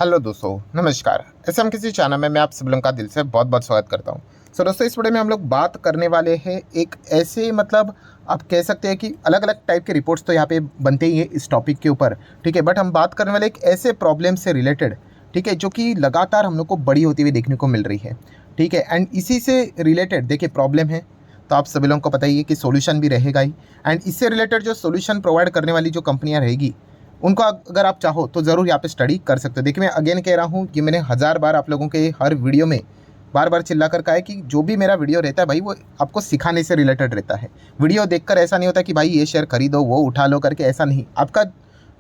Hello दोस्तों, नमस्कार। SM किसी चैनल में मैं आप सब लोगों का दिल से बहुत बहुत स्वागत करता हूं। सो दोस्तों, इस वीडियो में हम लोग बात करने वाले हैं एक ऐसे आप कह सकते हैं कि अलग अलग टाइप के रिपोर्ट्स तो यहाँ पे बनते ही हैं इस टॉपिक के ऊपर, ठीक है। बट हम बात करने वाले एक ऐसे प्रॉब्लम से रिलेटेड, ठीक है, जो कि लगातार हम लोग को बड़ी होती हुई देखने को मिल रही है, ठीक है। एंड इसी से रिलेटेड देखिए प्रॉब्लम है तो आप सभी लोगों को पता ही है कि सोल्यूशन भी रहेगा ही। एंड इससे रिलेटेड जो सोल्यूशन प्रोवाइड करने वाली जो कंपनियाँ रहेगी उनको अगर आप चाहो तो ज़रूर यहाँ पे स्टडी कर सकते हो। देखिए, मैं अगेन कह रहा हूँ कि मैंने 1000 बार आप लोगों के हर वीडियो में बार बार चिल्ला कर कहा है कि जो भी मेरा वीडियो रहता है भाई, वो आपको सिखाने से रिलेटेड रहता है। वीडियो देखकर ऐसा नहीं होता कि भाई ये शेयर खरीदो, वो उठा लो करके, ऐसा नहीं। आपका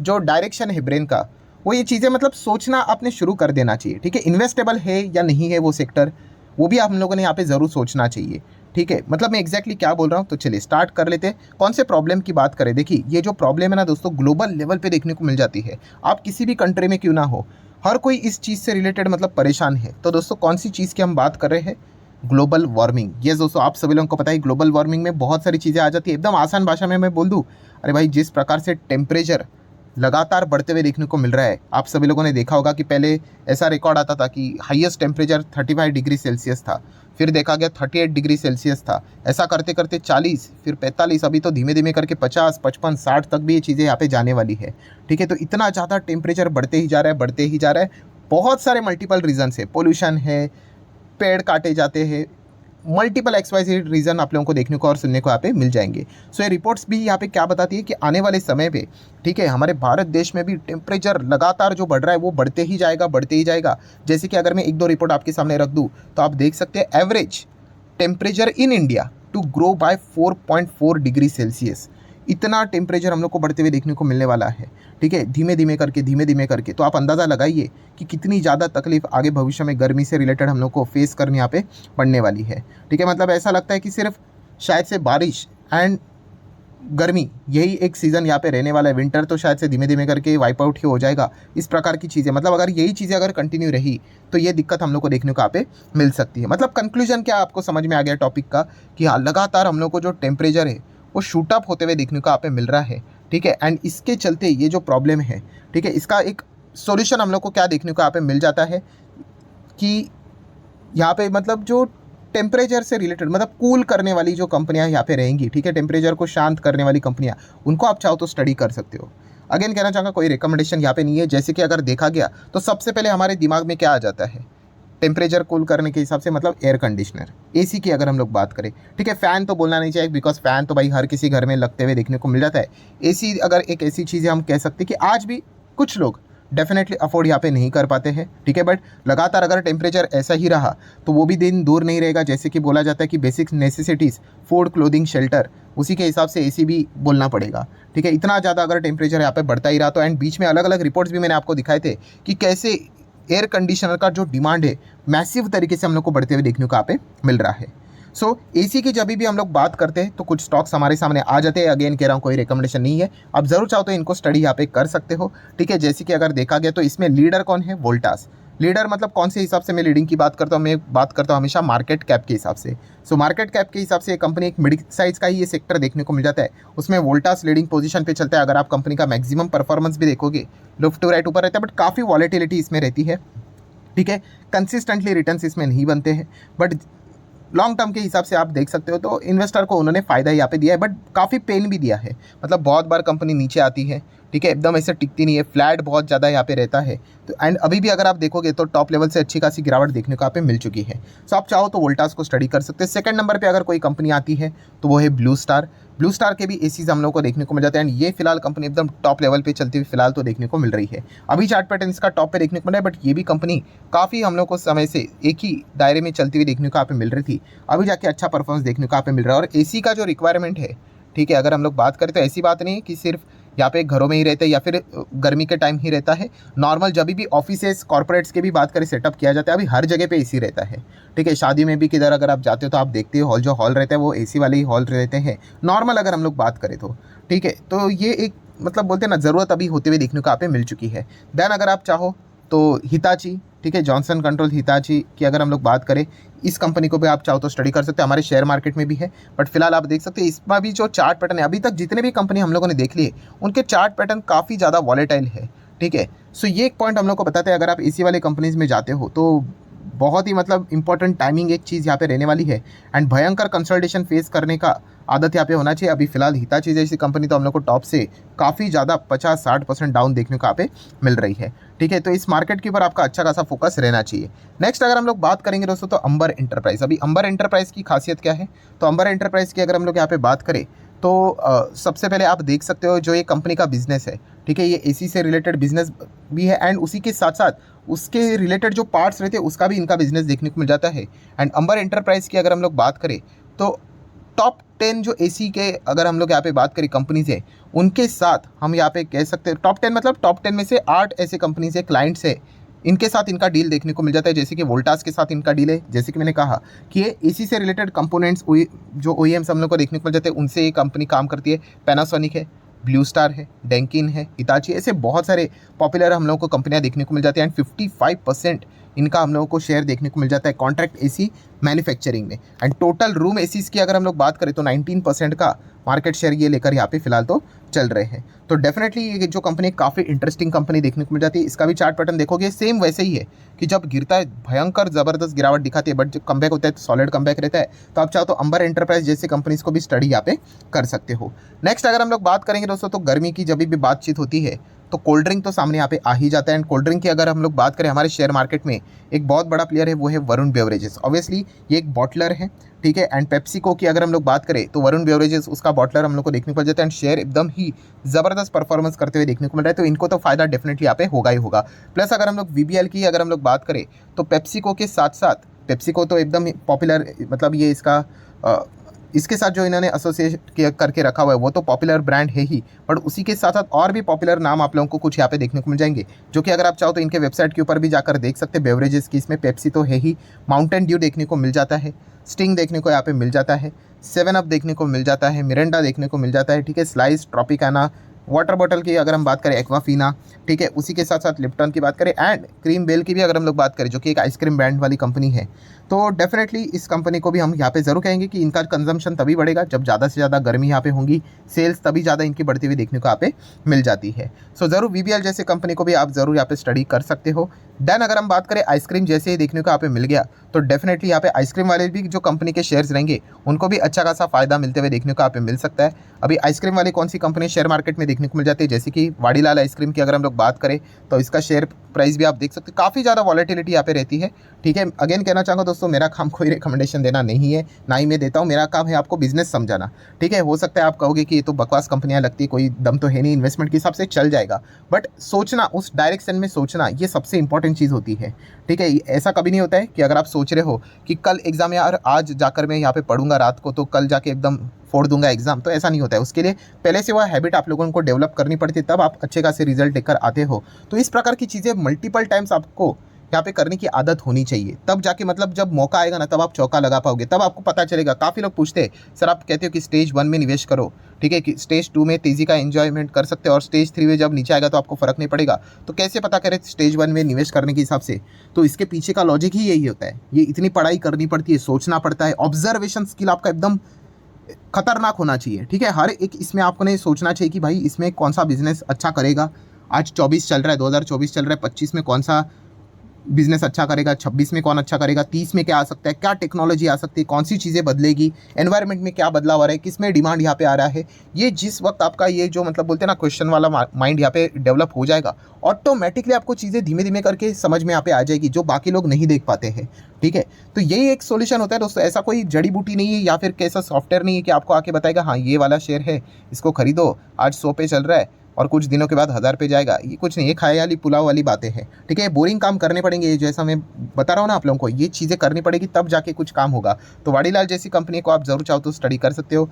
जो डायरेक्शन है ब्रेन का, वो ये चीज़ें सोचना आपने शुरू कर देना चाहिए, ठीक है। इन्वेस्टेबल है या नहीं है वो सेक्टर, वो भी आप लोगों ने यहाँ पे ज़रूर सोचना चाहिए, ठीक है। मैं एग्जैक्टली क्या बोल रहा हूँ, तो चलिए स्टार्ट कर लेते हैं। कौन से प्रॉब्लम की बात करें? देखिए, ये जो प्रॉब्लम है ना दोस्तों, ग्लोबल लेवल पे देखने को मिल जाती है। आप किसी भी कंट्री में क्यों ना हो, हर कोई इस चीज़ से रिलेटेड परेशान है। तो दोस्तों, कौन सी चीज़ की हम बात कर रहे हैं? Global warming. ये दोस्तों, आप सभी लोगों को पता है ग्लोबल वार्मिंग में बहुत सारी चीज़ें आ जाती है। एकदम आसान भाषा में मैं बोल दूँ, अरे भाई, जिस प्रकार से टेम्परेचर लगातार बढ़ते हुए देखने को मिल रहा है, आप सभी लोगों ने देखा होगा कि पहले ऐसा रिकॉर्ड आता था कि हाईएस्ट टेम्परेचर 35 डिग्री सेल्सियस था, फिर देखा गया 38 डिग्री सेल्सियस था, ऐसा करते करते 40, फिर 45, अभी तो धीमे धीमे करके 50, 55, 60 तक भी ये चीज़ें यहाँ पे जाने वाली है, ठीक है। तो इतना ज़्यादा टेम्परेचर बढ़ते ही जा रहा है, बढ़ते ही जा रहा है। बहुत सारे मल्टीपल रीजन है, पोल्यूशन है, पेड़ काटे जाते हैं, मल्टीपल XYZ रीज़न आप लोगों को देखने को और सुनने को यहाँ पे मिल जाएंगे। सो ये रिपोर्ट्स भी यहाँ पे क्या बताती है कि आने वाले समय पे, ठीक है, हमारे भारत देश में भी टेम्परेचर लगातार जो बढ़ रहा है वो बढ़ते ही जाएगा, बढ़ते ही जाएगा। जैसे कि अगर मैं एक दो रिपोर्ट आपके सामने रख दूँ तो आप देख सकते हैं, average temperature in India to grow by 4.4 degree Celsius. इतना टेम्परेचर हम लोग को बढ़ते हुए देखने को मिलने वाला है, ठीक है, धीमे धीमे करके। तो आप अंदाज़ा लगाइए कि कितनी ज़्यादा तकलीफ आगे भविष्य में गर्मी से रिलेटेड हम लोग को फेस करने यहाँ पे पड़ने वाली है, ठीक है। ऐसा लगता है कि सिर्फ शायद से बारिश एंड गर्मी यही एक सीज़न यहाँ पे रहने वाला है। विंटर तो शायद से धीमे धीमे करके वाइप आउट ही हो जाएगा। इस प्रकार की चीज़ें, अगर यही चीज़ें अगर कंटिन्यू रही तो ये दिक्कत हम लोग को देखने को यहाँ पे मिल सकती है। कंक्लूजन क्या आपको समझ में आ गया टॉपिक का, कि हाँ, लगातार हम लोग को जो टेम्परेचर है वो शूट अप होते हुए देखने को यहाँ पे मिल रहा है, ठीक है। एंड इसके चलते ये जो प्रॉब्लम है, ठीक है, इसका एक सॉल्यूशन हम लोग को क्या देखने को यहाँ पे मिल जाता है कि यहाँ पे जो टेम्परेचर से रिलेटेड कूल करने वाली जो कंपनियां यहाँ पे रहेंगी, ठीक है, टेम्परेचर को शांत करने वाली कंपनियां, उनको आप चाहो तो स्टडी कर सकते हो। अगेन कहना चाहूँगा, कोई रिकमेंडेशन यहाँ पे नहीं है। जैसे कि अगर देखा गया तो सबसे पहले हमारे दिमाग में क्या आ जाता है टेम्परेचर कूल करने के हिसाब से, एयर कंडीशनर, एसी की अगर हम लोग बात करें, ठीक है। फ़ैन तो बोलना नहीं चाहिए, बिकॉज फ़ैन तो भाई हर किसी घर में लगते हुए देखने को मिल जाता है। एसी अगर एक ऐसी चीज़ है, हम कह सकते हैं कि आज भी कुछ लोग डेफिनेटली अफोर्ड यहाँ पे नहीं कर पाते हैं, ठीक है। बट लगातार अगर टेम्परेचर ऐसा ही रहा तो वो भी दिन दूर नहीं रहेगा। जैसे कि बोला जाता है कि basic necessities, food, clothing, shelter, उसी के हिसाब से एसी भी बोलना पड़ेगा, ठीक है। इतना ज़्यादा अगर टेम्परेचर यहाँ पे बढ़ता ही रहा तो, एंड बीच में अलग अलग रिपोर्ट्स भी मैंने आपको दिखाए थे कि कैसे एयर कंडीशनर का जो डिमांड है मैसिव तरीके से हम लोग को बढ़ते हुए देखने को यहाँ पे मिल रहा है। सो एसी की जब भी हम लोग बात करते हैं तो कुछ स्टॉक्स हमारे सामने आ जाते हैं। अगेन कह रहा हूँ, कोई रिकमेंडेशन नहीं है, आप ज़रूर चाहो तो इनको स्टडी यहाँ पे कर सकते हो, ठीक है। जैसे कि अगर देखा गया तो इसमें लीडर कौन है? वोल्टास। लीडर कौन से हिसाब से मैं लीडिंग की बात करता हूँ? मैं बात करता हूँ हमेशा मार्केट कैप के हिसाब से। सो मार्केट कैप के हिसाब से कंपनी एक मिड साइज का ही ये सेक्टर देखने को मिल जाता है, उसमें वोल्टास लीडिंग पोजीशन पे चलता है। अगर आप कंपनी का मैक्सिमम परफॉर्मेंस भी देखोगे, लेफ्ट टू राइट ऊपर रहता है, बट काफ़ी वॉलेटिलिटी इसमें रहती है, ठीक है। कंसिस्टेंटली रिटर्न्स इसमें नहीं बनते हैं, बट लॉन्ग टर्म के हिसाब से आप देख सकते हो तो इन्वेस्टर को उन्होंने फ़ायदा यहाँ पे दिया है, बट काफ़ी पेन भी दिया है। बहुत बार कंपनी नीचे आती है, ठीक है, एकदम ऐसे टिकती नहीं है, फ्लैट बहुत ज़्यादा यहाँ पे रहता है। तो एंड अभी भी अगर आप देखोगे तो टॉप लेवल से अच्छी खासी गिरावट देखने को यहाँ पे मिल चुकी है। सो आप चाहो तो वोल्टास को स्टडी कर सकते हैं। सेकंड नंबर पे अगर कोई कंपनी आती है तो वो है ब्लू स्टार। ब्लू स्टार के भी एसीज हम लोग को देखने को मिल जाते हैं, एंड ये फिलहाल कंपनी एकदम टॉप लेवल पे चलती हुई फिलहाल तो देखने को मिल रही है। अभी चार्ट पैटर्न इसका टॉप पे देखने को मिल रहा है, बट ये भी कंपनी काफ़ी हम लोग को समय से एक ही दायरे में चलती हुई देखने को यहाँ पे मिल रही थी, अभी जाके अच्छा परफॉर्मेंस देखने को यहाँ पे मिल रहा है। और एसी का जो रिक्वायरमेंट है, ठीक है, अगर हम लोग बात करें तो ऐसी बात नहीं है कि सिर्फ यहाँ पे घरों में ही रहते हैं या फिर गर्मी के टाइम ही रहता है। नॉर्मल जब भी ऑफिसेस, कॉर्पोरेट्स के भी बात करें, सेटअप किया जाता है, अभी हर जगह पे एसी रहता है, ठीक है। शादी में भी किधर अगर आप जाते हो तो आप देखते हो हॉल, जो हॉल रहता है वो एसी वाले ही हॉल रहते हैं, नॉर्मल अगर हम लोग बात करें तो, ठीक है। तो ये एक बोलते हैं ना, ज़रूरत अभी होते हुए देखने को यहाँ पे मिल चुकी है। देन अगर आप चाहो तो हिताची, ठीक है, जॉनसन कंट्रोल हिताची की अगर हम लोग बात करें, इस कंपनी को भी आप चाहो तो स्टडी कर सकते हैं, हमारे शेयर मार्केट में भी है। बट फिलहाल आप देख सकते हैं इसमें भी जो चार्ट पैटर्न है, अभी तक जितने भी कंपनी हम लोगों ने देख ली है उनके चार्ट पैटर्न काफ़ी ज़्यादा वॉलेटाइल है, ठीक है। सो ये एक पॉइंट हम लोग को बताते हैं, अगर आप एसी वाले कंपनीज़ में जाते हो तो बहुत ही मतलब इंपॉर्टेंट टाइमिंग एक चीज़ यहाँ पे रहने वाली है, एंड भयंकर कंसल्टेशन फेस करने का आदत यहाँ पे होना चाहिए। अभी फिलहाल हिताची जैसी कंपनी तो हम लोग को टॉप से काफ़ी ज़्यादा 50-60% डाउन देखने को यहाँ पे मिल रही है, ठीक है। तो इस मार्केट के ऊपर आपका अच्छा खासा फोकस रहना चाहिए। नेक्स्ट अगर हम लोग बात करेंगे दोस्तों तो अंबर एंटरप्राइज। अभी अंबर एंटरप्राइज की खासियत क्या है, तो अंबर एंटरप्राइज की अगर हम लोग यहाँ पे बात करें तो सबसे पहले आप देख सकते हो जो ये कंपनी का बिजनेस है, ठीक है, ये एसी से रिलेटेड बिजनेस भी है, एंड उसी के साथ साथ उसके रिलेटेड जो पार्ट्स रहते हैं उसका भी इनका बिजनेस देखने को मिल जाता है। एंड अंबर एंटरप्राइज की अगर हम लोग बात करें तो टॉप 10 जो एसी के अगर हम लोग यहाँ पे बात करें कंपनीज है, उनके साथ हम यहाँ पे कह सकते हैं टॉप 10 मतलब टॉप 10 में से 8 ऐसे कंपनीज है, क्लाइंट्स है, इनके साथ इनका डील देखने को मिल जाता है। जैसे कि वोल्टास के साथ इनका डील है, जैसे कि मैंने कहा कि ये एसी से रिलेटेड कंपोनेंट्स जो OEMs हम लोग को देखने को मिल जाते हैं उनसे ये कंपनी काम करती है। पैनासोनिक है, ब्लू स्टार है, डेंकिन है, हिताची, ऐसे बहुत सारे पॉपुलर हम लोगों को कंपनियां देखने को मिल जाती हैं। एंड 55% इनका हम लोगों को शेयर देखने को मिल जाता है कॉन्ट्रैक्ट एसी मैन्युफैक्चरिंग में। एंड टोटल रूम एसीज की अगर हम लोग बात करें तो 19% का मार्केट शेयर ये लेकर यहाँ पे फिलहाल तो चल रहे हैं। तो डेफिनेटली ये जो कंपनी काफ़ी इंटरेस्टिंग कंपनी देखने को मिल जाती है। इसका भी चार्ट पैटर्न देखोगे सेम वैसे ही है कि जब गिरता है भयंकर ज़बरदस्त गिरावट दिखाती है, बट जब कमबैक होता है तो सॉलिड कमबैक रहता है। तो आप चाहो तो अंबर एंटरप्राइज जैसे कंपनीज को भी स्टडी यहाँ पे कर सकते हो। नेक्स्ट अगर हम लोग बात करेंगे दोस्तों तो गर्मी की जब भी बातचीत होती है तो कोल्ड ड्रिंक तो सामने यहाँ पे आ ही जाता है। एंड कोल्ड ड्रिंक की अगर हम लोग बात करें हमारे शेयर मार्केट में एक बहुत बड़ा प्लेयर है, वो है वरुण बेवरेजेस। ऑब्वियसली ये एक बॉटलर है, ठीक है। एंड पेप्सिको की अगर हम लोग बात करें तो वरुण बेवरेजेस उसका बॉटलर हम लोग को देखने को मिल जाता है, एंड शेयर एकदम ही ज़बरदस्त परफॉर्मेंस करते हुए देखने को मिल रहा है। तो इनको तो फायदा डेफिनेटली यहाँ पे होगा ही होगा। प्लस अगर हम लोग VBL की अगर हम लोग बात करें तो पेप्सिको के साथ साथ, पेप्सिको तो एकदम पॉपुलर मतलब ये इसके साथ जो इन्होंने एसोसिएट करके रखा हुआ है वो तो पॉपुलर ब्रांड है ही, बट उसी के साथ साथ और भी पॉपुलर नाम आप लोगों को कुछ यहाँ पे देखने को मिल जाएंगे, जो कि अगर आप चाहो तो इनके वेबसाइट के ऊपर भी जाकर देख सकते हैं। बेवरेजेस की इसमें पेप्सी तो है ही, माउंटेन ड्यू देखने को मिल जाता है, स्टिंग देखने को यहाँ पे मिल जाता है, 7 अप देखने को मिल जाता है, मिरिंडा देखने को मिल जाता है, ठीक है, स्लाइस, ट्रॉपिकाना, वाटर बॉटल की अगर हम बात करें एक्वाफीना, ठीक है, उसी के साथ साथ लिप्टन की बात करें, एंड क्रीम बेल की भी अगर हम लोग बात करें जो कि एक आइसक्रीम ब्रांड वाली कंपनी है। तो डेफिनेटली इस कंपनी को भी हम यहाँ पे ज़रूर कहेंगे कि इनका कंजम्पशन तभी बढ़ेगा जब ज़्यादा से ज़्यादा गर्मी यहाँ पे होंगी, सेल्स तभी ज़्यादा इनकी बढ़ती हुई देखने को यहाँ पे मिल जाती है। सो ज़रूर VBL जैसे कंपनी को भी आप ज़रूर यहाँ पे स्टडी कर सकते हो। देन अगर हम बात करें आइसक्रीम जैसे ही देखने को यहाँ पे मिल गया तो डेफिनेटली यहाँ पे आइसक्रीम वाले भी जो कंपनी के शेयर्स रहेंगे उनको भी अच्छा खासा फायदा मिलते हुए देखने को यहाँ पे मिल सकता है। अभी आइसक्रीम वाली कौन सी कंपनी शेयर मार्केट में देखने को मिल जाती है, जैसे कि वाडीलाल आइसक्रीम की अगर हम लोग बात करें तो इसका शेयर प्राइस भी आप देख सकते हैं, काफ़ी ज़्यादा वॉलेटिलिटी यहाँ पे रहती है, ठीक है। अगेन कहना चाहूँगा दोस्तों, मेरा काम कोई रिकमेंडेशन देना नहीं है, ना ही मैं देता हूँ, मेरा काम है आपको बिजनेस समझाना, ठीक है। हो सकता है आप कहोगे कि ये तो बकवास कंपनियाँ लगती है, कोई दम तो है नहीं, इन्वेस्टमेंट के हिसाब से चल जाएगा, बट सोचना, उस डायरेक्शन में सोचना, ये सबसे इंपॉर्टेंट चीज़ होती है, ठीक है। ऐसा कभी नहीं होता है कि अगर आप सोच रहे हो कि कल एग्जाम यार आज जाकर मैं यहाँ पे पढ़ूंगा रात को तो कल जाके एकदम फोड़ दूंगा एग्जाम, तो ऐसा नहीं होता है। उसके लिए पहले से वह हैबिट आप लोगों को डेवलप करनी पड़ती है, तब आप अच्छे खासे रिजल्ट लेकर आते हो। तो इस प्रकार की चीज़ें मल्टीपल टाइम्स आपको यहाँ पे करने की आदत होनी चाहिए, तब जाके मतलब जब मौका आएगा ना तब आप चौका लगा पाओगे, तब आपको पता चलेगा। काफ़ी लोग पूछते हैं सर आप कहते हो कि स्टेज 1 में निवेश करो, ठीक है, कि स्टेज 2 में तेज़ी का एंजॉयमेंट कर सकते हो और स्टेज 3 में जब नीचे आएगा तो आपको फ़र्क नहीं पड़ेगा, तो कैसे पता करें स्टेज 1 में निवेश करने के हिसाब से? तो इसके पीछे का लॉजिक ही यही होता है, ये इतनी पढ़ाई करनी पड़ती है, सोचना पड़ता है, ऑब्जर्वेशन स्किल आपका एकदम खतरनाक होना चाहिए, ठीक है। हर एक इसमें आपने सोचना चाहिए कि भाई इसमें कौन सा बिजनेस अच्छा करेगा। आज 24 चल रहा है, 2024 चल रहा है, 25 में कौन सा बिजनेस अच्छा करेगा, 26 में कौन अच्छा करेगा, 30 में क्या आ सकता है, क्या टेक्नोलॉजी आ सकती है, कौन सी चीज़ें बदलेगी, एनवायरनमेंट में क्या बदलाव आ रहा है, किस में डिमांड यहाँ पे आ रहा है। ये जिस वक्त आपका ये जो मतलब बोलते हैं ना क्वेश्चन वाला माइंड यहाँ पे डेवलप हो जाएगा, ऑटोमेटिकली आपको चीज़ें धीमे धीमे करके समझ में यहाँ पे आ जाएगी जो बाकी लोग नहीं देख पाते हैं, ठीक है। तो यही एक सोल्यूशन होता है दोस्तों, ऐसा कोई जड़ी बूटी नहीं है या फिर कैसा सॉफ्टवेयर नहीं है कि आपको आके बताएगा हाँ ये वाला शेयर है इसको खरीदो, आज 100 पे चल रहा है और कुछ दिनों के बाद 1000 पे जाएगा। ये कुछ नहीं, ये खाए वाली पुलाव वाली बातें हैं, ठीक है। बोरिंग काम करने पड़ेंगे, ये जैसा मैं बता रहा हूँ ना आप लोगों को, ये चीज़ें करनी पड़ेगी तब जाके कुछ काम होगा। तो वाडीलाल जैसी कंपनी को आप जरूर चाहो तो स्टडी कर सकते हो।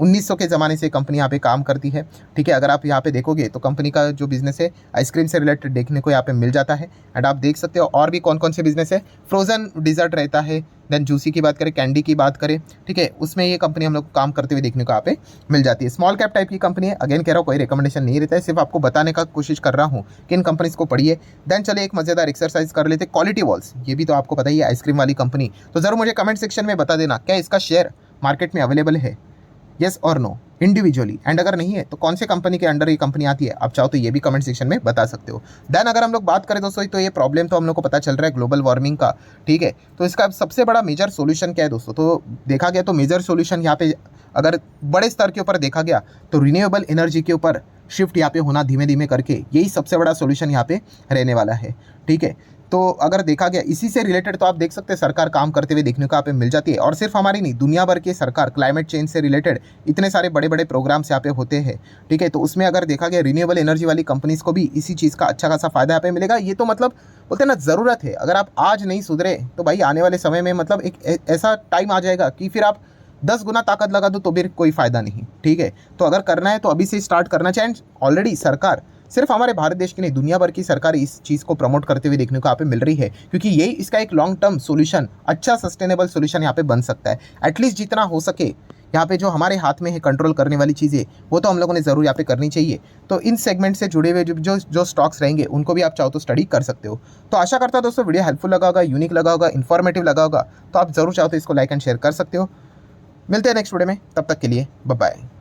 1900 के ज़माने से कंपनी यहाँ पे काम करती है, ठीक है। अगर आप यहाँ पे देखोगे तो कंपनी का जो बिज़नेस है आइसक्रीम से रिलेटेड देखने को यहाँ पे मिल जाता है। एंड आप देख सकते हो और भी कौन कौन से बिज़नेस है, फ्रोज़न डिज़र्ट रहता है, देन जूसी की बात करें, कैंडी की बात करें, ठीक है, उसमें ये कंपनी हम लोग काम करते हुए देखने को यहाँ पे मिल जाती है। स्मॉल कैप टाइप की कंपनी है, अगेन कह रहा हूँ कोई रिकमेंडेशन नहीं रहता है, सिर्फ आपको बताने का कोशिश कर रहा हूँ कि इन कंपनीज़ को पढ़िए। देन चलिए एक मज़ेदार एक्सरसाइज कर लेते, क्वालिटी वॉल्स, ये भी तो आपको पता ही है आइसक्रीम वाली कंपनी। तो ज़रूर मुझे कमेंट सेक्शन में बता देना क्या इसका शेयर मार्केट में अवेलेबल है, येस और नो इंडिविजुअली, एंड अगर नहीं है तो कौन से कंपनी के अंडर ये कंपनी आती है, आप चाहो तो ये भी कमेंट सेक्शन में बता सकते हो। देन अगर हम लोग बात करें दोस्तों, तो ये प्रॉब्लम तो हम लोग को पता चल रहा है ग्लोबल वार्मिंग का, ठीक है। तो इसका सबसे बड़ा मेजर सोल्यूशन क्या है दोस्तों, तो देखा गया तो मेजर सोल्यूशन यहाँ पे अगर बड़े स्तर के ऊपर देखा गया तो रिन्यूएबल एनर्जी के ऊपर शिफ्ट यहाँ पे होना धीमे धीमे करके, यही सबसे बड़ा सोल्यूशन यहाँ पे रहने वाला है, ठीक है। तो अगर देखा गया इसी से रिलेटेड, तो आप देख सकते हैं सरकार काम करते हुए देखने को यहाँ पे मिल जाती है, और सिर्फ हमारी नहीं, दुनिया भर की सरकार क्लाइमेट चेंज से रिलेटेड इतने सारे बड़े बड़े प्रोग्राम्स यहाँ पे होते हैं, ठीक है। तो उसमें अगर देखा गया रिन्यूएबल एनर्जी वाली कंपनीज को भी इसी चीज़ का अच्छा खासा फायदा यहाँ पे मिलेगा। ये तो मतलब बोलते हैं ना, ज़रूरत है। अगर आप आज नहीं सुधरे तो भाई आने वाले समय में मतलब एक ऐसा टाइम आ जाएगा कि फिर आप 10 गुना ताकत लगा दो तो भी कोई फ़ायदा नहीं, ठीक है। तो अगर करना है तो अभी से स्टार्ट करना चाहिए। ऑलरेडी सरकार सिर्फ हमारे भारत देश की नहीं, दुनिया भर की सरकार इस चीज़ को प्रमोट करते हुए देखने को यहाँ पे मिल रही है, क्योंकि यही इसका एक लॉन्ग टर्म सोल्यूशन, अच्छा सस्टेनेबल सोल्यूशन यहाँ पे बन सकता है। एटलीस्ट जितना हो सके यहाँ पे जो हमारे हाथ में है कंट्रोल करने वाली चीज़ें, वो तो हम लोगों ने ज़रूर यहाँ पे करनी चाहिए। तो इन सेगमेंट से जुड़े हुए जो स्टॉक्स रहेंगे उनको भी आप चाहो तो स्टडी कर सकते हो। तो आशा करता हूँ दोस्तों वीडियो हेल्पफुल लगा होगा, यूनिक लगा होगा, इन्फॉर्मेटिव लगा होगा। तो आप ज़रूर चाहो तो इसको लाइक एंड शेयर कर सकते हो। मिलते हैं नेक्स्ट वीडियो में, तब तक के लिए बाय बाय।